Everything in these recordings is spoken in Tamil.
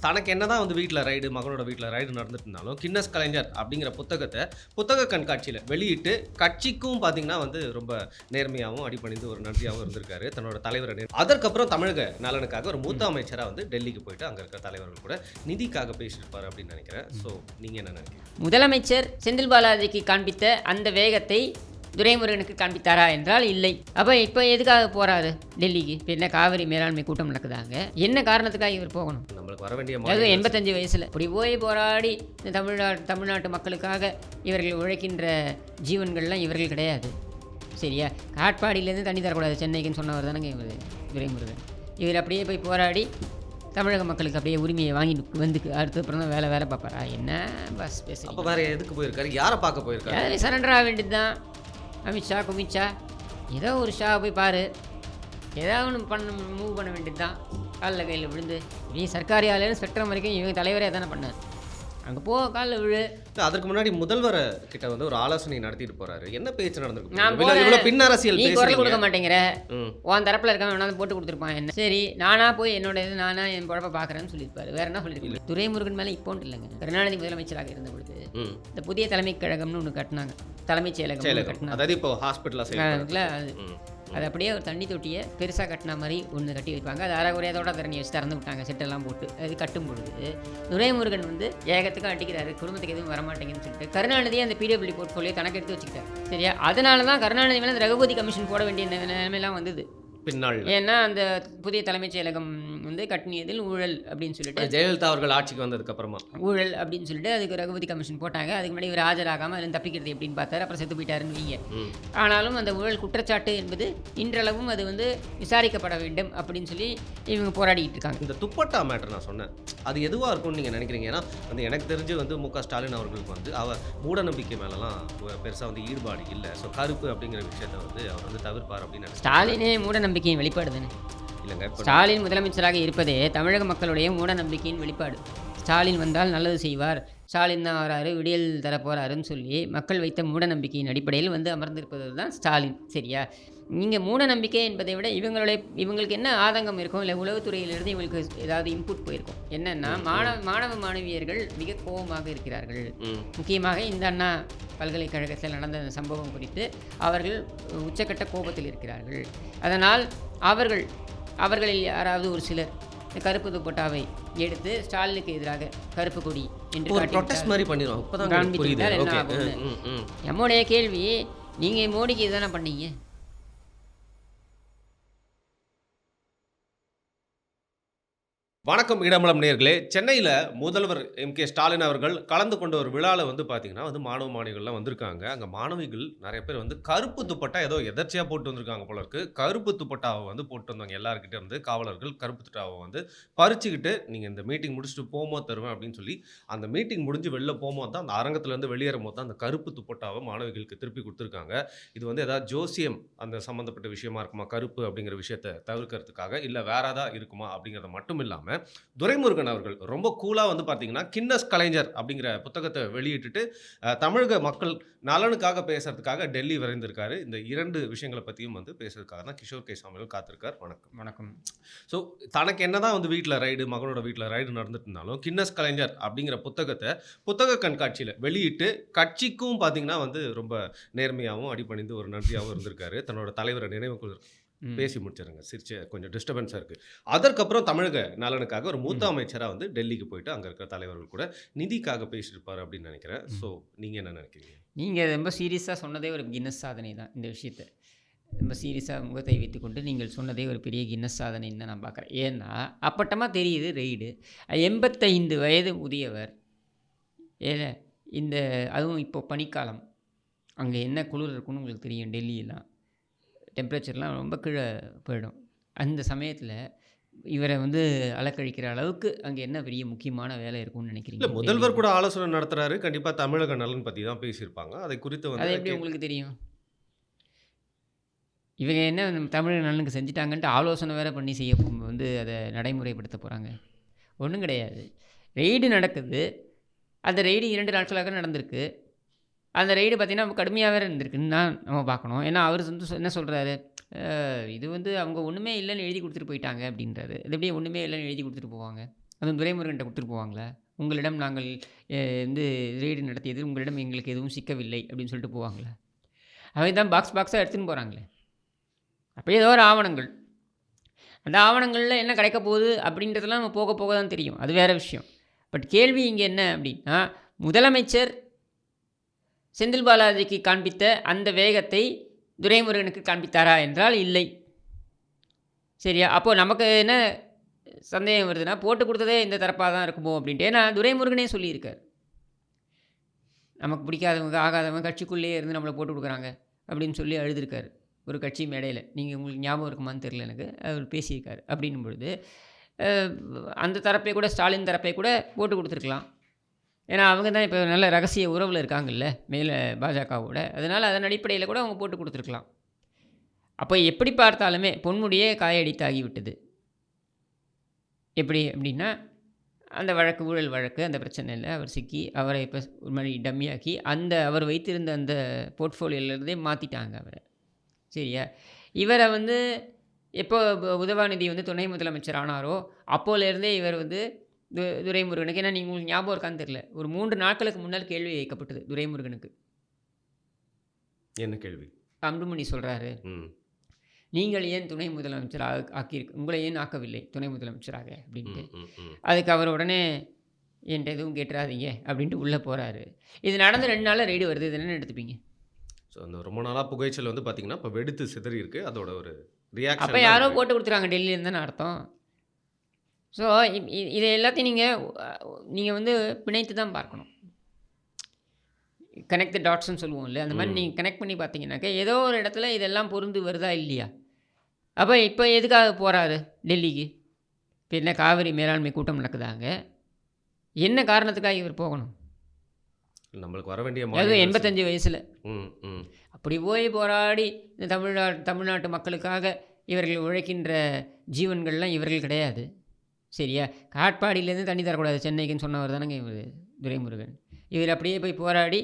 தனக்கு என்னதான் வந்து வீட்ல ரைடு, மகனோட வீட்ல ரைடு நடந்துட்டு இருந்தாலும், கின்னஸ் கலைஞர் அப்படிங்கிற புத்தக கண்காட்சியில வெளியிட்டு, கட்சிக்கும் பார்த்தீங்கன்னா வந்து ரொம்ப நேர்மையாவும், அடிபணிந்து ஒரு நன்றியாவும் இருந்திருக்காரு. தன்னோட தலைவர அதற்கப்புறம் தமிழக நலனுக்காக ஒரு மூத்த அமைச்சரா வந்து டெல்லிக்கு போயிட்டு, அங்க இருக்கிற தலைவர்கள் கூட நிதிக்காக பேசியிருப்பாரு அப்படின்னு நினைக்கிறேன். ஸோ நீங்க என்ன நினைக்கிறீங்க? முதலமைச்சர் செந்தில் பாலாஜிக்கு காண்பித்த அந்த வேகத்தை துரைமுருகனுக்கு காண்பித்தாரா என்றால் இல்லை. அப்போ இப்போ எதுக்காக போகிறாரு டெல்லிக்கு? இப்போ என்ன காவிரி மேலாண்மை கூட்டம் நடக்குதாங்க? என்ன காரணத்துக்காக இவர் போகணும்? நம்மளுக்கு வர வேண்டிய அதாவது 85 வயசில் இப்படி போராடி இந்த தமிழ்நாட்டு மக்களுக்காக இவர்கள் உழைக்கின்ற ஜீவன்கள்லாம் இவர்கள் கிடையாது. சரியா? காட்பாடியிலேருந்து தண்ணி தரக்கூடாது சென்னைக்குன்னு சொன்னவர் தானேங்க இவர் துரைமுருகன். இவர் அப்படியே போய் போராடி தமிழக மக்களுக்கு அப்படியே உரிமையை வாங்கிட்டு வந்து அடுத்தப்புறம் தான் வேலை பார்ப்பாரா? என்ன பஸ் பேச? அப்போ வேற எதுக்கு போயிருக்காரு? யாரை பார்க்க போயிருக்காரு? சரண்டர் ஆக வேண்டியது தான். அமித்ஷா குமித்ஷா ஏதோ ஒரு ஷா போய் பாரு, ஏதாவது ஒன்று மூவ் பண்ண வேண்டியது தான். காலில் கையில் விழுந்து நீ சர்க்காரி ஆளுன்னு ஸ்பெக்ட்ரம் வரைக்கும் இவங்க தலைவரே தானே பண்ணார். அங்கே காலில் விழு. அதற்கு முன்னாடி முதல்வர் கிட்ட வந்து ஒரு ஆலோசனை நடத்திட்டு போறாரு. என்ன பேச்சு நடந்திருக்கு? பின் அரசியல் நீ குரல் கொடுக்க மாட்டேங்கிற, உன் தரப்பில் இருக்கவன் வேணாலும் போட்டு கொடுத்துருப்பான். என்ன சரி, நானா போய் என்னோட இது நானா என் குழப்ப பார்க்குறேன்னு சொல்லியிருப்பாரு. வேற என்ன சொல்லியிருப்பாரு? துரைமுருகன் மேலே இப்போன்ட்டு இல்லைங்க, கருணாநிதி முதலமைச்சராக இருந்த பொழுது இந்த புதிய தலைமை கழகம்னு ஒன்று கட்டினாங்க. தலைமைச் செயலகம் கட்டினாங்க. அதாவது இப்போ ஹாஸ்பிட்டலில் அது அப்படியே ஒரு தண்ணி தொட்டியை பெருசாக கட்டின மாதிரி ஒன்று கட்டி வைப்பாங்க. அது அரைகுறையதோட தண்ணி வச்சு திறந்து விட்டாங்க, செட்டெல்லாம் போட்டு. அது கட்டும் பொழுது துரைமுருகன் வந்து ஏகத்துக்கும் அடிக்கிறாரு, குடும்பத்துக்கு எதுவும் வரமாட்டேங்குன்னு சொல்லிட்டு கருணாநிதியை அந்த பிடபிள்யூ போர்ட்ஃபோலியோ தனக்கு எடுத்து வச்சுக்கிட்டார். சரியா? அதனால தான் கருணாநிதி மேலே ரகுபதி கமிஷன் போட வேண்டிய நிலைமையெல்லாம் வந்தது பின்னால். ஏன்னா அந்த புதிய தலைமைச் செயலகம் வந்து கட்டினியதில் ஊழல் அப்படின்னு சொல்லிட்டு ஜெயலலிதா அவர்கள் ஆட்சிக்கு வந்ததுக்கு அப்புறமா ஊழல் அப்படின்னு சொல்லிட்டு அதுக்கு ரகுபதி கமிஷன் போட்டாங்க. அதுக்கு முன்னாடி இவர் ஆஜராகாமல் அதில் தப்பிக்கிறது எப்படின்னு பார்த்தாரு. அப்புறம் செத்து போயிட்டாருன்னு வைங்க. ஆனாலும் அந்த ஊழல் குற்றச்சாட்டு என்பது இன்றளவும் அது வந்து விசாரிக்கப்பட வேண்டும் அப்படின்னு சொல்லி இவங்க போராடிட்டு இருக்காங்க. இந்த துப்பட்டா மேட்டர் நான் சொன்னேன், அது எதுவாக இருக்கும்னு நீங்கள் நினைக்கிறீங்க? ஏன்னா வந்து எனக்கு தெரிஞ்சு வந்து மு.க. ஸ்டாலின் அவர்களுக்கு வந்து அவர் மூட நம்பிக்கை மேலெல்லாம் பெருசாக வந்து ஈடுபாடு இல்லை. ஸோ கருப்பு அப்படிங்கிற விஷயத்தை வந்து அவர் வந்து தவிர்ப்பார் அப்படின்னு ஸ்டாலினே மூட நம்பிக்கையின் வெளிப்பாடு தானே. இல்லைங்க, ஸ்டாலின் முதலமைச்சராக இருப்பதே தமிழக மக்களுடைய மூட நம்பிக்கையின் வெளிப்பாடு. ஸ்டாலின் வந்தால் நல்லது செய்வார், ஸ்டாலின் தான் வராரு, விடியல் தரப்போறாருன்னு சொல்லி மக்கள் வைத்த மூட நம்பிக்கையின் அடிப்படையில் வந்து அமர்ந்திருப்பது தான் ஸ்டாலின். சரியா? நீங்கள் மூட நம்பிக்கை என்பதை விட இவங்களுக்கு என்ன ஆதங்கம் இருக்கும், இல்லை உளவுத்துறையிலிருந்து இவங்களுக்கு ஏதாவது இன்புட் போயிருக்கும். என்னென்னா மாணவ மாணவியர்கள் மிக கோபமாக இருக்கிறார்கள். முக்கியமாக இந்த அண்ணா பல்கலைக்கழகத்தில் நடந்த சம்பவம் குறித்து அவர்கள் உச்சக்கட்ட கோபத்தில் இருக்கிறார்கள். அதனால் அவர்களில் யாராவது ஒரு சிலர் கருப்பு துப்பட்டாவை எடுத்து ஸ்டாலினுக்கு எதிராக கருப்பு கொடி என்று காண்பித்தால் என்ன ஆகும்னு நம்முடைய கேள்வி. நீங்கள் மோடிக்கு இதுதானே பண்ணீங்க? வணக்கம் இடமலம் நேயர்களே. சென்னையில் முதல்வர் M.K. ஸ்டாலின் அவர்கள் கலந்து கொண்ட ஒரு விழாவில் வந்து பார்த்தீங்கன்னா வந்து மாணவ மாணவிகள்லாம் வந்திருக்காங்க. அங்கே மாணவிகள் நிறைய பேர் வந்து கருப்பு துப்பட்டா ஏதோ எதர்ச்சியாக போட்டு வந்திருக்காங்க போல இருக்கு. கருப்பு துப்பட்டாவை வந்து போட்டு வந்தாங்க. எல்லாருக்கிட்டே இருந்து காவலர்கள் கருப்பு துப்பட்டாவை வந்து பறிச்சுக்கிட்டு நீங்கள் இந்த மீட்டிங் முடிச்சுட்டு போகும்போது தருவேன் அப்படின்னு சொல்லி அந்த மீட்டிங் முடிஞ்சு வெளில போகும்போது தான் அந்த அரங்கத்துலேருந்து வெளியேறும் போது தான் அந்த கருப்பு துப்பட்டாவை மாணவிகளுக்கு திருப்பி கொடுத்துருக்காங்க. இது வந்து ஏதாவது ஜோசியம் அந்த சம்மந்தப்பட்ட விஷயமா இருக்குமா, கருப்பு அப்படிங்கிற விஷயத்தை தவிர்க்கிறதுக்காக, இல்லை வேற ஏதாவது இருக்குமா அப்படிங்கிறத மட்டும் இல்லாமல் துரைமுருகன் அவர்கள் ரொம்ப கூலா வந்து பார்த்தீங்கன்னா கின்னஸ் கலைஞர் அப்படிங்கிற புத்தகத்தை வெளியிட்டுட்டு தமிழக மக்கள் நலனுக்காக பேசுறதுக்காக டெல்லி விரைந்திருக்காரு. இந்த 2 விஷயங்களை பற்றியும் வந்து பேசுறதுக்காக தான் கிஷோர் கே சாமிகள் காத்திருக்கார். வணக்கம். ஸோ தனக்கு என்னதான் வந்து வீட்டில் ரைடு, மகனோட வீட்டில் ரைடு நடந்துட்டு இருந்தாலும் கின்னஸ் கலைஞர் அப்படிங்கிற புத்தக கண்காட்சியில் வெளியிட்டு கட்சிக்கும் பார்த்தீங்கன்னா வந்து ரொம்ப நேர்மையாகவும் அடிபணிந்து ஒரு நன்றியாகவும் இருந்திருக்காரு. தன்னோட தலைவரை நினைவு பேசி முடிச்சிருங்க. சிரிச்சு கொஞ்சம் டிஸ்டர்பன்ஸாக இருக்குது. அதற்கப்புறம் தமிழக நலனுக்காக ஒரு மூத்த அமைச்சராக வந்து டெல்லிக்கு போயிட்டு அங்கே இருக்கிற தலைவர்கள் கூட நிதிக்காக பேசியிருப்பார் அப்படின்னு நினைக்கிறேன். ஸோ நீங்கள் என்ன நினைக்கிறீங்க? நீங்கள் ரொம்ப சீரியஸாக சொன்னதே ஒரு கின்னஸ் சாதனை தான். இந்த விஷயத்தை ரொம்ப சீரியஸாக முகத்தை வைத்துக்கொண்டு நீங்கள் சொன்னதே ஒரு பெரிய கின்னஸ் சாதனைன்னு தான் நான் பார்க்குறேன். ஏன்னா அப்பட்டமாக தெரியுது ரெய்டு. 85 வயது முதியவர், ஏன்னா இந்த அதுவும் இப்போ பனிக்காலம், அங்கே என்ன குளிர் இருக்குன்னு உங்களுக்கு தெரியும். டெல்லியெல்லாம் டெம்பரேச்சர்லாம் ரொம்ப கீழே போயிடும். அந்த சமயத்தில் இவரை வந்து அலக்கழிக்கிற அளவுக்கு அங்கே என்ன பெரிய முக்கியமான வேலை இருக்கும்னு நினைக்கிறீங்க? இல்லை, முதல்வர் கூட ஆலோசனை நடத்துகிறாரு. கண்டிப்பாக தமிழக நலன் பற்றி தான் பேசியிருப்பாங்க. அதை குறித்து வந்து அது எப்படி உங்களுக்கு தெரியும்? இவங்க என்ன தமிழக நலனுக்கு செஞ்சுட்டாங்கன்ட்டு ஆலோசனை வேறு பண்ணி வந்து அதை நடைமுறைப்படுத்த போகிறாங்க? ஒன்றும் கிடையாது. ரெய்டு நடக்குது. அந்த ரெய்டு 2 நாட்களாக நடந்திருக்கு. அந்த ரெய்டு பார்த்திங்கன்னா கடுமையாக வேறு இருந்திருக்குன்னு தான் நம்ம பார்க்கணும். ஏன்னா அவர் வந்து என்ன சொல்கிறாரு, இது வந்து அவங்க ஒன்றுமே இல்லைன்னு எழுதி கொடுத்துட்டு போயிட்டாங்க அப்படின்றாரு. அது எப்படியே ஒன்றுமே இல்லைன்னு எழுதி கொடுத்துட்டு போவாங்க? அதுவும் துரைமுருகன்ட்ட கொடுத்துட்டு போவாங்களா? உங்களிடம் நாங்கள் வந்து ரெய்டு நடத்தியது உங்களிடம் எங்களுக்கு எதுவும் சிக்கவில்லை அப்படின்னு சொல்லிட்டு போவாங்களா? அவங்க தான் பாக்ஸ் பாக்ஸாக எடுத்துன்னு போகிறாங்களே. அப்போ ஏதோ ஒரு ஆவணங்கள், அந்த ஆவணங்களில் என்ன கிடைக்க போகுது அப்படின்றதெல்லாம் நம்ம போக போக தான் தெரியும். அது வேறு விஷயம். பட் கேள்வி இங்கே என்ன அப்படின்னா, முதலமைச்சர் செந்தில் பாலாஜிக்கு காண்பித்த அந்த வேகத்தை துரைமுருகனுக்கு காண்பித்தாரா என்றால் இல்லை. சரியா? அப்போது நமக்கு என்ன சந்தேகம் வருதுன்னா, போட்டு கொடுத்ததே இந்த தரப்பாக தான் இருக்குமோ அப்படின்ட்டு. ஏன்னா துரைமுருகனே சொல்லியிருக்கார், நமக்கு பிடிக்காதவங்க ஆகாதவங்க கட்சிக்குள்ளேயே இருந்து நம்மளை போட்டு கொடுக்குறாங்க அப்படின்னு சொல்லி அழுதுருக்காரு ஒரு கட்சி மேடையில். நீங்கள் உங்களுக்கு ஞாபகம் இருக்குமான்னு தெரில எனக்கு, அவர் பேசியிருக்காரு. அப்படின்னும் பொழுது அந்த தரப்பை கூட, ஸ்டாலின் தரப்பை கூட போட்டு கொடுத்துருக்கலாம். ஏன்னா அவங்க தான் இப்போ நல்ல ரகசிய உறவில் இருக்காங்கல்ல மேலே பாஜகவோட. அதனால் அதன் அடிப்படையில் கூட அவங்க போட்டு கொடுத்துருக்கலாம். அப்போ எப்படி பார்த்தாலுமே பொன்முடியே காயடித்தாகிவிட்டது. எப்படி அப்படின்னா, அந்த வழக்கு, ஊழல் வழக்கு, அந்த பிரச்சனையில் அவர் சிக்கி அவரை இப்போ ஒரு மாதிரி டம்மியாக்கி அந்த அவர் வைத்திருந்த அந்த போர்ட்ஃபோலியோலேருந்தே மாற்றிட்டாங்க அவரை. சரியா? இவரை வந்து எப்போ உதயநிதி வந்து துணை முதலமைச்சர் ஆனாரோ அப்போலேருந்தே இவர் வந்து துரைமுருகனுக்கு, ஏன்னா நீங்கள் உங்களுக்கு ஞாபகம் இருக்கான்னு தெரில, ஒரு 3 நாட்களுக்கு முன்னால் கேள்வி வைக்கப்பட்டது துரைமுருகனுக்கு. என்ன கேள்வி? அன்புமணி சொல்கிறாரு, நீங்கள் ஏன் துணை முதலமைச்சர் ஆக்கியிருக்கு, உங்களை ஏன் ஆக்கவில்லை துணை முதலமைச்சராக அப்படின்ட்டு. அதுக்கு அவர் உடனே என்கிட்ட எதுவும் கேட்டுறாதீங்க அப்படின்ட்டு உள்ளே போகிறாரு. இது நடந்து 2 நாளில் ரெய்டு வருது. இது என்ன எடுத்துப்பீங்க? ஸோ அந்த ரொம்ப நாளாக புகைச்சல் வந்து பார்த்தீங்கன்னா இப்போ வெடித்து சிதறி இருக்கு. அதோட ஒரு அப்போ ரியாக்ஷன் யாரோ போட்டு கொடுத்துறாங்க டெல்லியிலேருந்து தானே அர்த்தம். ஸோ இதை எல்லாத்தையும் நீங்கள் வந்து பிணைத்து தான் பார்க்கணும். கனெக்ட் த டாட்ஸ்ன்னு சொல்லுவோம்ல, அந்த மாதிரி நீங்கள் கனெக்ட் பண்ணி பார்த்தீங்கன்னாக்கா ஏதோ ஒரு இடத்துல இதெல்லாம் பொருந்து வருதா இல்லையா? அப்போ இப்போ எதுக்காக போகிறாரு டெல்லிக்கு? இப்போ என்ன காவிரி மேலாண்மை கூட்டம் நடக்குதாங்க? என்ன காரணத்துக்காக இவர் போகணும்? நம்மளுக்கு வர வேண்டிய அதுவும் 85 வயசில் ம் அப்படி போராடி இந்த தமிழ்நாட்டு மக்களுக்காக இவர்கள் உழைக்கின்ற ஜீவன்கள்லாம் இவர்கள் கிடையாது. சரியா? காட்பாடியிலேருந்து தண்ணி தரக்கூடாது சென்னைக்குன்னு சொன்னவர் தானேங்க இவர் துரைமுருகன். இவர் அப்படியே போய் போராடி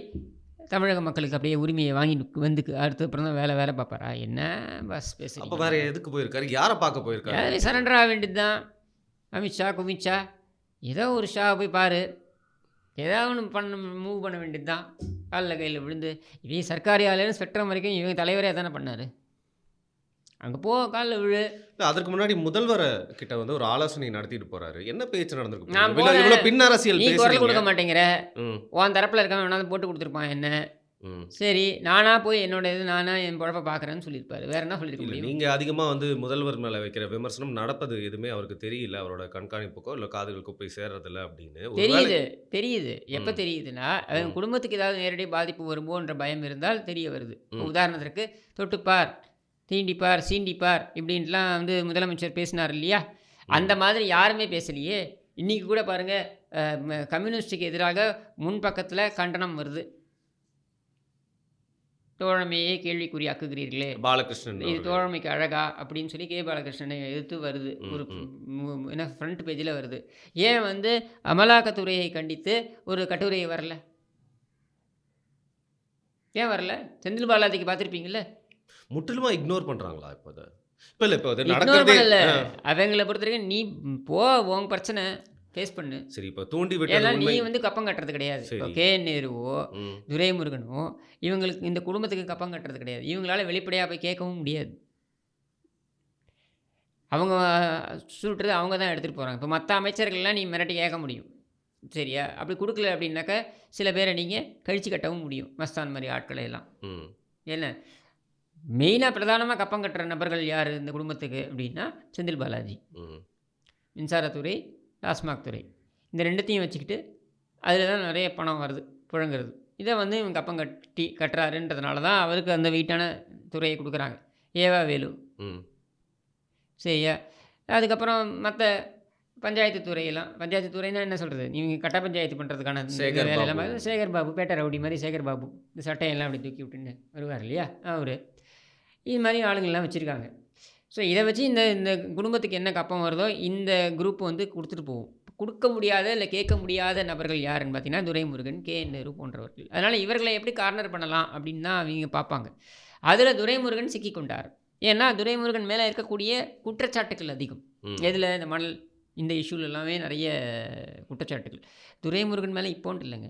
தமிழக மக்களுக்கு அப்படியே உரிமையை வாங்கி வந்து அடுத்த அப்புறம் தான் வேலை பார்ப்பாரா? என்ன பஸ் பேசுகிறீங்க? அப்போ வேற எதுக்கு போயிருக்காரு? யாரை பார்க்க போயிருக்காரு? யாரும் சரண்டர் ஆக வேண்டியது தான். அமித்ஷா குமித்ஷா ஏதோ ஒரு ஷா போய் பாரு, ஏதாவது ஒன்று மூவ் பண்ண வேண்டியது தான். காலில் கையில் விழுந்து இவங்க சர்க்காரி ஆளுன்னு ஸ்பெக்ட்ரம் வரைக்கும் இவங்க தலைவரே தானே பண்ணார். அங்கே போ, காலில் விழு. அதற்கு முன்னாடி முதல்வர் கிட்ட வந்து ஒரு ஆலோசனை நடத்திட்டு போறாரு. என்ன பேச்சு நடந்திருக்கு? நான் இவ்வளவு பின் அரசியல் நீ குரல் பேசுறீங்க. கொடுக்க மாட்டேங்கிற, உன் தரப்பில் இருக்கான் வேணாலும் போட்டு கொடுத்துருப்பான் என்ன. சரி, நானா போய் என்னோட இது நானா என் குழப்ப பார்க்குறேன்னு சொல்லியிருப்பாரு. வேற என்ன சொல்லியிருக்க முடியும்? நீங்க அதிகமா வந்து முதல்வர் மேல வைக்கிற விமர்சனம் நடப்பது எதுவுமே அவருக்கு தெரியல, அவரோட கண்காணிப்புக்கோ இல்ல காதுகளுக்கோ போய் சேர்றதில்ல அப்படின்னு. தெரியுது. எப்போ தெரியுதுன்னா, அவன் குடும்பத்துக்கு ஏதாவது நேரடி பாதிப்பு வருமோன்ற பயம் இருந்தால் தெரிய வருது. உதாரணத்திற்கு தொட்டுப்பார், தீண்டிப்பார், சீண்டிப்பார் இப்படின்ட்டுலாம் வந்து முதலமைச்சர் பேசினார் இல்லையா? அந்த மாதிரி யாருமே பேசலையே. இன்றைக்கி கூட பாருங்கள், கம்யூனிஸ்டுக்கு எதிராக முன்பக்கத்தில் கண்டனம் வருது. தோழமையே கேள்விக்குறியாக்குகிறீர்களே பாலகிருஷ்ணன், இது தோழமைக்கு அழகா அப்படின்னு சொல்லி பாலகிருஷ்ணனை எதிர்த்து வருது. ஒரு என்ன ஃப்ரண்ட் பேஜில் வருது. ஏன் வந்து அமலாக்கத்துறையை கண்டித்து ஒரு கட்டுரை வரல? ஏன் வரல? செந்தில் பாலாஜிக்கு பார்த்துருப்பீங்கள்ல, முற்றிலுமா இக்னோர் பண்றாங்களா? இப்போ இக்னோர் பண்ணல. அவங்கள பொறுத்த வரைக்கும் நீ போ, உன் பிரச்சனை ஃபேஸ் பண்ணு. சரி, இப்போ தூண்டி விட்டு ஏன்னா நீ வந்து கப்பம் கட்டுறது கிடையாது. KN நேருவோ துரைமுருகனோ இவங்களுக்கு, இந்த குடும்பத்துக்கு கப்பம் கட்டுறது கிடையாது. இவங்களால வெளிப்படையாக போய் கேட்கவும் முடியாது. அவங்க சுட்டுறது அவங்க தான் எடுத்துகிட்டு போகிறாங்க. இப்போ மற்ற அமைச்சர்கள்லாம் நீ மிரட்டி கேட்க முடியும். சரியா? அப்படி கொடுக்கல அப்படின்னாக்கா சில பேரை நீங்கள் கழிச்சு கட்டவும் முடியும். மஸ்தான் மாதிரி ஆட்களை எல்லாம். என்ன மெயினாக பிரதானமாக கப்பம் கட்டுற நபர்கள் யார் இந்த குடும்பத்துக்கு அப்படின்னா செந்தில் பாலாஜி, மின்சாரத்துறை, டாஸ்மாக் துறை, இந்த ரெண்டுத்தையும் வச்சுக்கிட்டு அதில் தான் நிறைய பணம் வருது, புழங்குறது. இதை வந்து இவங்க கப்பம் கட்டுறாருன்றதுனால தான் அவருக்கு அந்த வெயிட்டான துறையை கொடுக்குறாங்க. ஏவா வேலு. சரியா? அதுக்கப்புறம் மற்ற பஞ்சாயத்து துறையெல்லாம், பஞ்சாயத்து துறைன்னா என்ன சொல்கிறது, நீங்கள் கட்ட பஞ்சாயத்து பண்ணுறதுக்கான வேலையெல்லாம் சேகர் பாபு, பேட்டை ரவுடி மாதிரி சேகர் பாபு, இந்த சட்டையெல்லாம் அப்படி தூக்கி விட்டுன்னு வருவார் இல்லையா, அவர் இது மாதிரி ஆளுங்கள்லாம் வச்சுருக்காங்க. ஸோ இதை வச்சு இந்த குடும்பத்துக்கு என்ன கப்பம் வருதோ இந்த குரூப் வந்து கொடுத்துட்டு போகும். கொடுக்க முடியாத இல்லை கேட்க முடியாத நபர்கள் யாருன்னு பார்த்தீங்கன்னா துரைமுருகன், KN நேரு போன்றவர்கள். அதனால் இவர்களை எப்படி கார்னர் பண்ணலாம் அப்படின்னு தான் அவங்க பார்ப்பாங்க. அதில் துரைமுருகன் சிக்கி கொண்டார். ஏன்னா துரைமுருகன் மேலே இருக்கக்கூடிய குற்றச்சாட்டுகள் அதிகம். எதில்? இந்த மணல் இந்த இஷ்யூல எல்லாமே நிறைய குற்றச்சாட்டுகள். துரைமுருகன் மேலே இப்போன்ட்டு இல்லைங்க.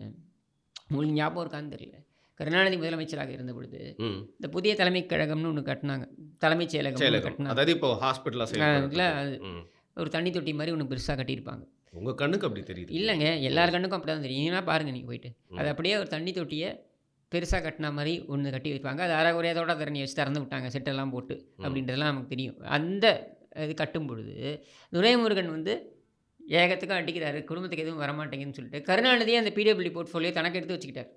உங்களுக்கு ஞாபகம் இருக்கான்னு தெரியல. கருணாநிதி முதலமைச்சராக இருந்த பொழுது ம். இந்த புதிய தலைமைக் கழகம்னு ஒன்று கட்டினாங்க. தலைமைச் செயலகம்னு ஒண்ணு செயலகம். கட்டினாங்க. அதாவது இப்போ ஹாஸ்பிட்டலா அதில் செயல்படுறது. ம். ஒரு தண்ணி தொட்டி மாதிரி ஒன்று பெருசாக கட்டியிருப்பாங்க. உங்க கண்ணுக்கு அப்படி தெரியுது. இல்லைங்க, எல்லார் கண்ணுக்கும் அப்படி தான் தெரியும். நீங்கன்னா பாருங்கள் நீங்கள் போயிட்டு. அது அப்படியே ஒரு தண்ணி தொட்டியை பெருசாக கட்டின மாதிரி ஒன்று கட்டி வைப்பாங்க. அது அரைகுறையதோட தண்ணி வச்சு திறந்து விட்டாங்க செட்டெல்லாம் போட்டு அப்படின்றதெல்லாம் நமக்கு தெரியும். அந்த இது கட்டும் பொழுது துரைமுருகன் வந்து ஏகத்துக்கும் அடிக்கிறாரு, குடும்பத்துக்கு எதுவும் வரமாட்டேங்குன்னு சொல்லிட்டு கருணாநிதியே அந்த பிடபிள்யூ போர்ட்ஃபோலியோ தனக்கு எடுத்து வச்சுக்கிட்டார்.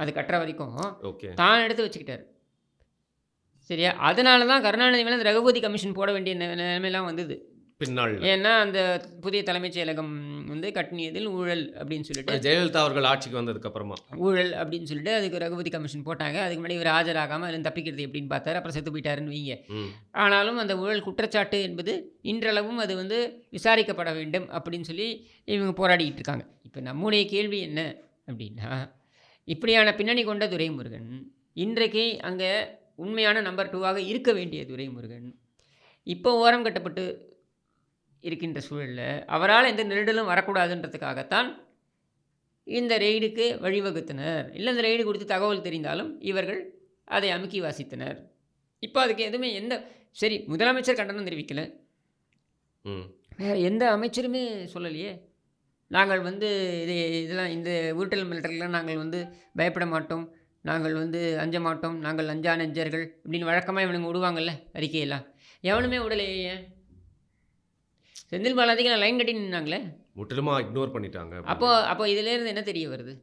அது கட்டுற வரைக்கும் ஓகே. தான் எடுத்து வச்சுக்கிட்டார். சரியா? அதனால தான் கருணாநிதி மேலே அந்த ரகுபதி கமிஷன் போட வேண்டிய நிலைமையெல்லாம் வந்தது. பின்னாள் ஏன்னா அந்த புதிய தலைமைச் செயலகம் வந்து கட்டினியதில் ஊழல் அப்படின்னு சொல்லிட்டு ஜெயலலிதா அவர்கள் ஆட்சிக்கு வந்ததுக்கு அப்புறமா. ஊழல் அப்படின்னு சொல்லிட்டு அதுக்கு ரகுபதி கமிஷன் போட்டாங்க. அதுக்கு முன்னாடி இவர் ஆஜராகாமல் அதில் தப்பிக்கிறது எப்படின்னு பார்த்தாரு. அப்புறம் செத்து போயிட்டாருன்னு வைங்க. ம். ஆனாலும் அந்த ஊழல் குற்றச்சாட்டு என்பது இன்றளவும் அது வந்து விசாரிக்கப்பட வேண்டும் அப்படின்னு சொல்லி இவங்க போராடிக்கிட்டு இருக்காங்க. இப்போ நம்முடைய கேள்வி என்ன அப்படின்னா, இப்படியான பின்னணி கொண்ட துரைமுருகன் இன்றைக்கு அங்கே உண்மையான நம்பர் 2ஆக இருக்க வேண்டிய துரைமுருகன் இப்போ ஓரம் கட்டப்பட்டு இருக்கின்ற சூழலில் அவரால் எந்த நெருடலும் வரக்கூடாதுன்றதுக்காகத்தான் இந்த ரெய்டுக்கு வழிவகுத்தனர். இல்லை இந்த ரெய்டு குறித்து தகவல் தெரிந்தாலும் இவர்கள் அதை அமுக்கி வாசித்தனர். இப்போ அதுக்கு எதுவுமே சரி முதலமைச்சர் கண்டனம் தெரிவிக்கல, ம். வேறு எந்த அமைச்சருமே சொல்லலையே. நாங்கள் வந்து இதெல்லாம் இந்த உருட்டல் மிரட்டல்லாம் நாங்கள் வந்து பயப்பட மாட்டோம், நாங்கள் வந்து அஞ்ச மாட்டோம், நாங்கள் அஞ்சா நெஞ்சர்கள் இப்படின்னு வழக்கமாக இவனுங்க விடுவாங்கள்ல அறிக்கையெல்லாம். எவனுமே விடலையே. ஏன்? செந்தில் பாலாஜிக்கு நான் லைன் கட்டி நின்னாங்களே. முற்றிலுமா இக்னோர் பண்ணிட்டாங்க. அப்போ இதிலேருந்து என்ன தெரிய வருது?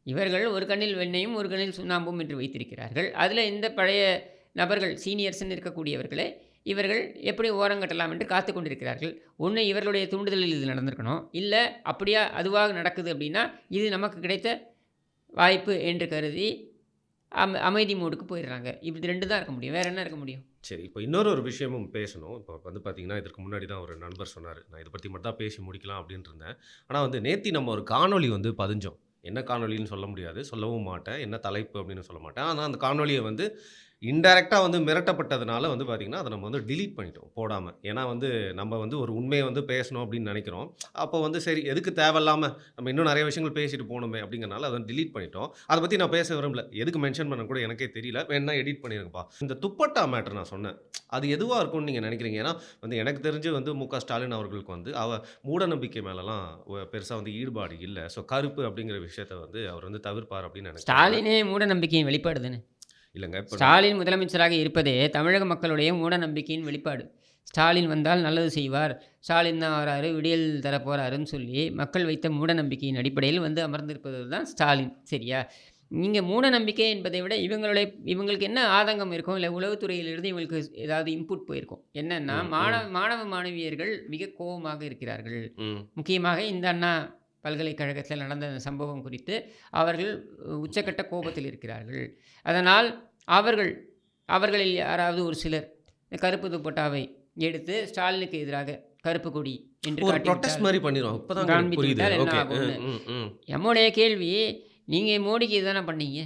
இவர்கள் ஒரு கண்ணில் வெண்ணையும் ஒரு கண்ணில் சுண்ணாம்பும் என்று வைத்திருக்கிறார்கள். அதில் இந்த பழைய நபர்கள் சீனியர்ஸ்ன்னு இருக்கக்கூடியவர்களை இவர்கள் எப்படி ஓரங்கட்டலாம் என்று காத்து கொண்டிருக்கிறார்கள். ஒன்று இவர்களுடைய தூண்டுதலில் இது நடந்திருக்கணும், இல்லை அப்படியா அதுவாக நடக்குது அப்படின்னா இது நமக்கு கிடைத்த வாய்ப்பு என்று கருதி அமைதி மோடுக்கு போயிடுறாங்க. இப்படி 2 தான் இருக்க முடியும். வேறு என்ன இருக்க முடியும்? சரி, இப்போ இன்னொரு ஒரு விஷயமும் பேசணும். இப்போ வந்து பார்த்தீங்கன்னா, இதற்கு முன்னாடி தான் ஒரு நண்பர் சொன்னார், நான் இதை பற்றி மட்டும் தான் பேசி முடிக்கலாம் அப்படின்ட்டு இருந்தேன். ஆனால் வந்து நேத்தி நம்ம ஒரு காணொளி வந்து பதிஞ்சோம். என்ன காணொளின்னு சொல்ல முடியாது, சொல்லவும் மாட்டேன். என்ன தலைப்பு அப்படின்னு சொல்ல மாட்டேன். ஆனால் அந்த காணொளியை வந்து இன்டைரக்டாக வந்து மிரட்டப்பட்டதுனால வந்து பார்த்தீங்கன்னா, அதை நம்ம வந்து டிலீட் பண்ணிட்டோம் போடாமல். ஏன்னா வந்து நம்ம வந்து ஒரு உண்மையை வந்து பேசணும் அப்படின்னு நினைக்கிறோம். அப்போ வந்து சரி எதுக்கு தேவையில்லாமல் நம்ம இன்னும் நிறைய விஷயங்கள் பேசிட்டு போகணுமே அப்படிங்கிறனால அதை டிலீட் பண்ணிட்டோம். அதை பற்றி நான் பேச விரும்பல. எதுக்கு மென்ஷன் பண்ண கூட எனக்கே தெரியல. வேணா எடிட் பண்ணிருங்கப்பா. இந்த துப்பட்டா மேட்டர் நான் சொன்னேன். அது எதுவாக இருக்கும்னு நீங்கள் நினைக்கிறீங்க? ஏன்னா வந்து எனக்கு தெரிஞ்சு வந்து மு.க. ஸ்டாலின் அவர்களுக்கு வந்து மூட நம்பிக்கை மேலெல்லாம் பெருசாக வந்து ஈடுபாடு இல்லை. ஸோ கருப்பு அப்படிங்கிற விஷயத்தை வந்து அவர் வந்து தவிர்ப்பார் அப்படின்னு நினைக்கிறேன். ஸ்டாலினே மூட நம்பிக்கையின் வெளிப்பாடு தானே. இல்லைங்க. இப்போ ஸ்டாலின் முதலமைச்சராக இருப்பதே தமிழக மக்களுடைய மூட நம்பிக்கையின் வெளிப்பாடு. ஸ்டாலின் வந்தால் நல்லது செய்வார், ஸ்டாலின் தான் வராரு, விடியல் தரப்போகிறாருன்னு சொல்லி மக்கள் வைத்த மூட நம்பிக்கையின் அடிப்படையில் வந்து அமர்ந்திருப்பது தான் ஸ்டாலின். சரியா? நீங்கள் மூட நம்பிக்கை என்பதை விட இவங்களுக்கு என்ன ஆதங்கம் இருக்கும், இல்லை உளவுத்துறையிலிருந்து இவங்களுக்கு ஏதாவது இன்புட் போயிருக்கும். என்னென்னா மாணவ மாணவியர்கள் மிக கோபமாக இருக்கிறார்கள். முக்கியமாக இந்த அண்ணா பல்கலைக்கழகத்தில் நடந்த சம்பவம் குறித்து அவர்கள் உச்சக்கட்ட கோபத்தில் இருக்கிறார்கள். அதனால் அவர்களில் யாராவது ஒரு சிலர் கருப்பு துப்பட்டாவை எடுத்து ஸ்டாலினுக்கு எதிராக கருப்பு கொடி என்று காண்பித்தால் என்ன ஆகும்? நம்முடைய கேள்வி, நீங்கள் மோடிக்கு இதுதானே பண்ணீங்க,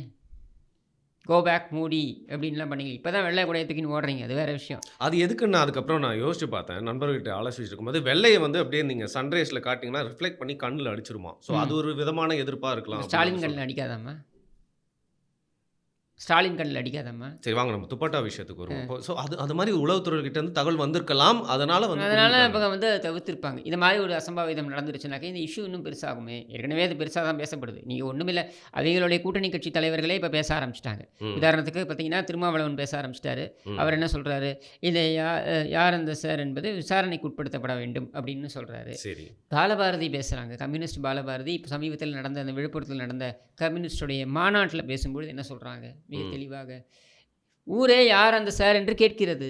கோ பேக் மோடி அப்படின்லாம் பண்ணீங்க. இப்போ தான் வெள்ளை கூடைய தூக்கின்னு ஓடுறீங்க, அது வேறு விஷயம். அது எதுக்குன்னு அதுக்கப்புறம் நான் யோசிச்சு பார்த்தேன். நண்பர்கிட்ட ஆலோசிச்சுட்டு இருக்கும்போது வெள்ளையை வந்து அப்படியே நீங்கள் சன்ரைஸில் காட்டிங்கன்னா ரிஃப்ளெக்ட் பண்ணி கண்ணில் அடிச்சிருமா. ஸோ அது ஒரு விதமான எதிர்ப்பாக இருக்கலாம். ஸ்டாலின் கண்ணில் அடிக்காதாம்மா, ஸ்டாலின் கண்ணில் அடிக்காதம்மா. சரி வாங்க நம்ம துப்பட்டா விஷயத்துக்கு வருவோம். ஸோ அது மாதிரி உளவுத்துறைகிட்ட இருந்து தகவல் வந்திருக்கலாம். அதனால் இப்போ வந்து தவிர்த்திருப்பாங்க. இது மாதிரி ஒரு அசம்பாவிதம் நடந்துருச்சுனாக்கா இந்த இஷ்யூ இன்னும் பெருசாகுமே. ஏற்கனவே அது பெருசாக தான் பேசப்படுது. நீங்கள் ஒன்றுமில்லை, அவங்களுடைய கூட்டணி கட்சி தலைவர்களே இப்போ பேச ஆரம்பிச்சிட்டாங்க. உதாரணத்துக்கு பார்த்தீங்கன்னா திருமாவளவன் பேச ஆரம்பிச்சிட்டாரு. அவர் என்ன சொல்கிறாரு, இதை யார் அந்த சார் என்பது விசாரணைக்கு உட்படுத்தப்பட வேண்டும் அப்படின்னு சொல்கிறாரு. சரி, பாலபாரதி பேசுகிறாங்க, கம்யூனிஸ்ட் பாலபாரதி. இப்போ சமீபத்தில் நடந்த அந்த விழுப்புரத்தில் நடந்த கம்யூனிஸ்டுடைய மாநாட்டில் பேசும்பொழுது என்ன சொல்கிறாங்க மிக தெளிவாக, ஊரே யார் அந்த சார் என்று கேட்கிறது.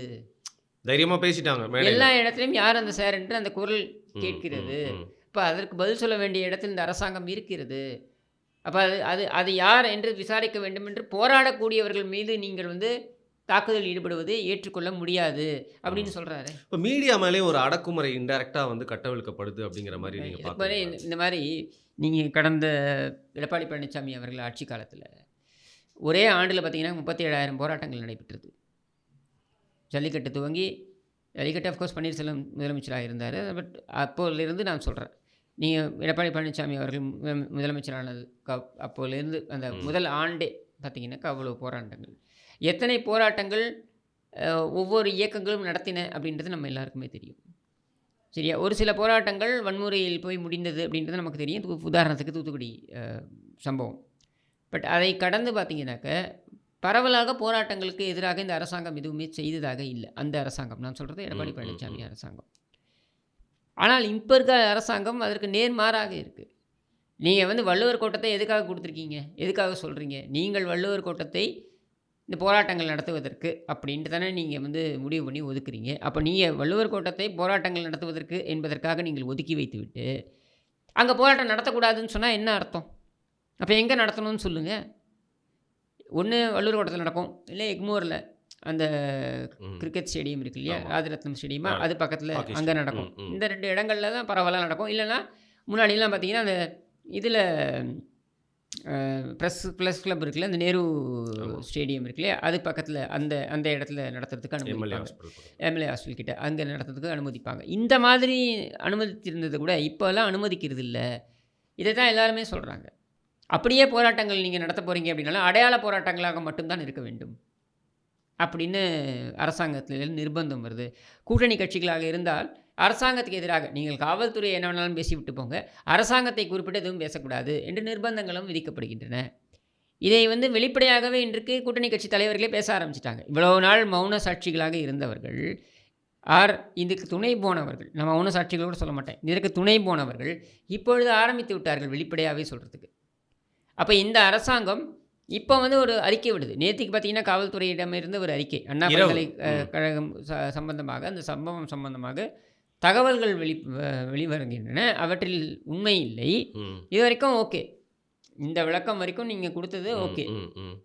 தைரியமா பேசிட்டாங்க. எல்லா இடத்துலையும் யார் அந்த சார் என்று அந்த குரல் கேட்கிறது. இப்போ அதற்கு பதில் சொல்ல வேண்டிய இடத்தில் இந்த அரசாங்கம் இருக்கிறது. அப்போ அது யார் என்று விசாரிக்க வேண்டும் என்று போராடக்கூடியவர்கள் மீது நீங்கள் வந்து தாக்குதல் ஈடுபடுவது ஏற்றுக்கொள்ள முடியாது அப்படின்னு சொல்கிறாரு. இப்போ மீடியா மேலேயும் ஒரு அடக்குமுறை இன்டெரக்டாக வந்து கட்டவிழ்க்கப்படுது அப்படிங்கிற மாதிரி நீங்கள் பார்க்குறீங்க. இந்த மாதிரி நீங்கள் கடந்த எடப்பாடி பழனிசாமி அவர்கள் ஆட்சி காலத்தில் ஒரே ஆண்டில் பார்த்தீங்கன்னா 37,000 போராட்டங்கள் நடைபெற்றது. ஜல்லிக்கட்டு துவங்கி ஜல்லிக்கட்டு அஃப்கோர்ஸ் பன்னீர்செல்வம் முதலமைச்சராக இருந்தார். பட் அப்போலேருந்து நான் சொல்கிறேன், நீங்கள் எடப்பாடி பழனிசாமி அவர்கள் முதலமைச்சரானது அப்போலேருந்து அந்த ம். முதல் ஆண்டே பார்த்தீங்கன்னாக்கா அவ்வளோ போராட்டங்கள், எத்தனை போராட்டங்கள் ஒவ்வொரு இயக்கங்களும் நடத்தின அப்படின்றது நம்ம எல்லாருக்குமே தெரியும். சரியா? ஒரு சில போராட்டங்கள் வன்முறையில் போய் முடிந்தது அப்படின்றது நமக்கு தெரியும். உதாரணத்துக்கு தூத்துக்குடி சம்பவம். பட் அதை கடந்து பார்த்தீங்கன்னாக்க பரவலாக போராட்டங்களுக்கு எதிராக இந்த அரசாங்கம் எதுவுமே செய்ததாக இல்லை. அந்த அரசாங்கம் நான் சொல்கிறது எடப்பாடி ம், ம், பழனிசாமி ம். அரசாங்கம். ஆனால் இப்போ இருக்க அரசாங்கம் அதற்கு நேர்மாறாக இருக்குது. நீங்கள் வந்து வள்ளுவர் கோட்டத்தை எதுக்காக கொடுத்துருக்கீங்க? எதுக்காக சொல்கிறீங்க? நீங்கள் வள்ளுவர் கோட்டத்தை இந்த போராட்டங்கள் நடத்துவதற்கு அப்படின்ட்டு தானே நீங்கள் வந்து முடிவு பண்ணி ஒதுக்குறீங்க. அப்போ நீங்கள் வள்ளுவர் கோட்டத்தை போராட்டங்கள் நடத்துவதற்கு என்பதற்காக நீங்கள் ஒதுக்கி வைத்துவிட்டு அங்கே போராட்டம் நடத்தக்கூடாதுன்னு சொன்னால் என்ன அர்த்தம்? அப்போ எங்கே நடத்தணும்னு சொல்லுங்கள். ஒன்று வள்ளுவர் கோட்டத்தில் நடக்கும், இல்லை எக்மோரில் அந்த ம். கிரிக்கெட் ஸ்டேடியம் இருக்கு இல்லையா, ஆமா. ராஜரத்னம் ஸ்டேடியமா, ஆ, அது பக்கத்தில் ஹாக்கி அங்கே ஸ்டேடியம். நடக்கும். ம், ம். இந்த 2 இடங்கள்ல தான் பரவலாக நடக்கும். இல்லைன்னா முன்னாடிலாம் பார்த்தீங்கன்னா அந்த இதில் ப்ளஸ் கிளப் இருக்குல்ல, அந்த நேரு ஆமா. ஸ்டேடியம் இருக்கு இல்லையா, அது பக்கத்தில் அந்த அந்த இடத்துல நடத்துறதுக்கு எம்எல்ஏ அனுமதிப்பாங்க. ஹாஸ்பிட்டல் பக்கம். எம்எல்ஏ ஹாஸ்டல் கிட்ட அங்கே நடத்துறதுக்கு அனுமதிப்பாங்க. இந்த மாதிரி அனுமதித்திருந்தது கூட இப்போல்லாம் அனுமதிக்கிறது இல்லை. இதை தான் எல்லாருமே சொல்கிறாங்க. அப்படியே போராட்டங்கள் நீங்கள் நடத்த போகிறீங்க அப்படின்னாலும் அடையாள போராட்டங்களாக மட்டும்தான் இருக்க வேண்டும் அப்படின்னு அரசாங்கத்திலிருந்து நிர்பந்தம் வருது. கூட்டணி கட்சிகளாக இருந்தால் அரசாங்கத்துக்கு எதிராக நீங்கள் காவல்துறை என்ன வேணாலும் பேசிவிட்டு போங்க, அரசாங்கத்தை குறிப்பிட்டு எதுவும் பேசக்கூடாது என்று நிர்பந்தங்களும் விதிக்கப்படுகின்றன. இதை வந்து வெளிப்படையாகவே இன்றைக்கு கூட்டணி கட்சி தலைவர்களே பேச ஆரம்பிச்சிட்டாங்க. இவ்வளவு நாள் மௌன சாட்சிகளாக இருந்தவர்கள், இதுக்கு துணை போனவர்கள், நான் மௌன சாட்சிகள் கூட சொல்ல மாட்டேன், இதற்கு துணை போனவர்கள் இப்பொழுது ஆரம்பித்து விட்டார்கள் வெளிப்படையாகவே சொல்கிறதுக்கு. அப்போ இந்த அரசாங்கம் இப்போ வந்து ஒரு அறிக்கை விடுது. நேற்றுக்கு பார்த்தீங்கன்னா காவல்துறையிடமிருந்து ஒரு அறிக்கை, அண்ணா இரவு. பல்கலைக்கழகம் சம்பந்தமாக, அந்த சம்பவம் சம்பந்தமாக தகவல்கள் வெளிவருகின்றன. அவற்றில் உண்மை இல்லை. ம். இது வரைக்கும் ஓகே, இந்த விளக்கம் வரைக்கும் நீங்கள் கொடுத்தது ஓகே, ம், ம்.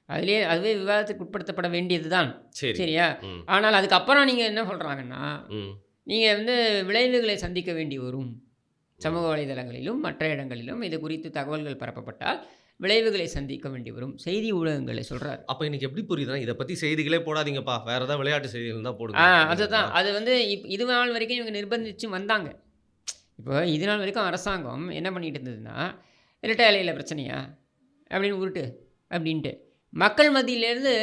அதுவே விவாதத்துக்கு உட்படுத்தப்பட வேண்டியது தான். சரி. சரியா? ம், ஆனால் அதுக்கப்புறம் நீங்கள் என்ன சொல்கிறாங்கன்னா, ம். நீங்கள் வந்து விளைவுகளை சந்திக்க வேண்டி வரும். சமூக வலைதளங்களிலும் மற்ற இடங்களிலும் இது குறித்து தகவல்கள் பரப்பப்பட்டால் விளைவுகளை சந்திக்க வேண்டி வரும். செய்தி ஊடகங்களை சொல்கிறார். அப்ப இன்னைக்கு எப்படி புரியுதுன்னா, இத பத்தி செய்திகளே போடாதீங்கப்பா. வேற ஏதாவது விளையாட்டு செய்திகள் தான் போடுங்க. அதுதான். அது வந்து இது நாள் வரைக்கும் இவங்க நிர்பந்திச்சு வந்தாங்க. இப்போ இது நாள் வரைக்கும் அரசாங்கம் என்ன பண்ணிட்டு இருந்ததுன்னா, இரட்டை இலையில பிரச்சனையா அப்படின்னு உருட்டு அப்படின்ட்டு மக்கள் மத்தியிலேருந்து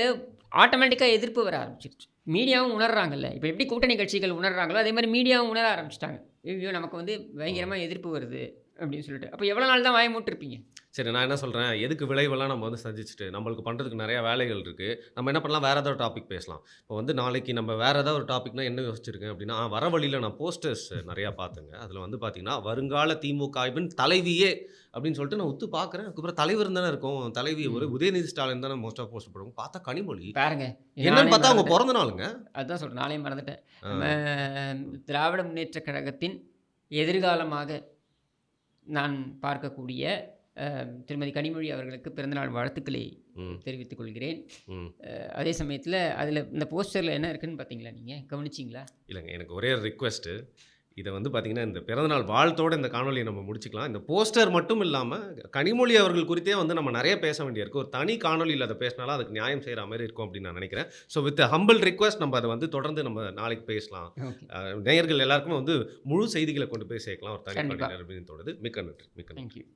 ஆட்டோமேட்டிக்காக எதிர்ப்பு வர ஆரம்பிச்சிருச்சு. மீடியாவும் உணர்றாங்கல்ல, இப்போ எப்படி கூட்டணி கட்சிகள் உணர்றாங்களோ அதே மாதிரி மீடியாவும் உணர ஆரம்பிச்சிட்டாங்க. ஐயோ நமக்கு வந்து பயங்கரமாக எதிர்ப்பு வருது அப்படின்னு சொல்லிட்டு. அப்போ எவ்வளோ நாள் தான் வாய மூட்டிருப்பீங்க? சரி, நான் என்ன சொல்றேன், எதுக்கு விளைவெல்லாம் நம்ம வந்து சந்திச்சுட்டு, நம்மளுக்கு பண்றதுக்கு நெறைய வேலைகள் இருக்கு. நம்ம என்ன பண்ணலாம், வேற ஏதாவது டாபிக் பேசலாம். இப்போ வந்து நாளைக்கு நம்ம வேற ஏதாவது ஒரு டாபிக்னா என்ன யோசிச்சிருக்கேன் அப்படின்னா, வர வழியில நான் போஸ்டர்ஸ் நெறையா பார்த்தேங்க. அதில வந்து பார்த்தீங்கன்னா, வருங்கால திமுகவின் தலைவியே அப்படின்னு சொல்லிட்டு நான் உத்து பார்க்குறேன். அதுக்கப்புறம் தலைவர் தானே இருக்கும். தலைவி ஒரு உதயநிதி ஸ்டாலின் தானே மோஸ்ட்டா போஸ்ட் போடுவாங்க. பார்த்தா கனிமொழி. பாருங்க, என்னன்னு நானே பார்த்தா அவங்க மறந்துட்டேன். பொறந்த நாளுங்க. அதுதான் சொல்கிறேன், நானே மறந்துட்டேன். ஆ. நம்ம திராவிட முன்னேற்றக் கழகத்தின் எதிர்காலமாக நான் பார்க்கக்கூடிய திருமதி கனிமொழி அவர்களுக்கு பிறந்தநாள் வாழ்த்துக்களை ம், தெரிவித்துக் கொள்கிறேன். ம். அதே சமயத்தில் அதில் இந்த போஸ்டரில் என்ன இருக்குன்னு பார்த்தீங்களா? நீங்கள் கவனிச்சிங்களா? இல்லங்க. எனக்கு ஒரே ஒரு ரிக்வெஸ்ட்டு. இத வந்து பார்த்தீங்கன்னா, இந்த பிறந்தநாள் வாழ்த்தோட இந்த காணொளிய நம்ம முடிச்சுக்கலாம். இந்த போஸ்டர் மட்டும் இல்லாம, கனிமொழி அவர்கள் குறித்தே வந்து நம்ம நெறைய பேச வேண்டியிருக்கு. ஒரு தனி காணொளியில அத பேசினாலும் அதுக்கு நியாயம் செய்ற மாரி இருக்கும் அப்படின்னு நான் நெனைக்கிறேன். ஸோ வித் ஹம்பிள் ரிக்வெஸ்ட் நம்ம அத வந்து தொடர்ந்து நம்ம நாளைக்கு பேசலாம். ஓகே, நேயர்கள் எல்லாருக்குமே வந்து முழு செய்திகள கொண்டு போய் சேர்க்கலாம். ஒரு தனி கண்டிப்பா. காணொளியில அப்படின்னு தோணுது. மிக்க நன்றி. மிக்க நன்றி. தேங்க்யூ.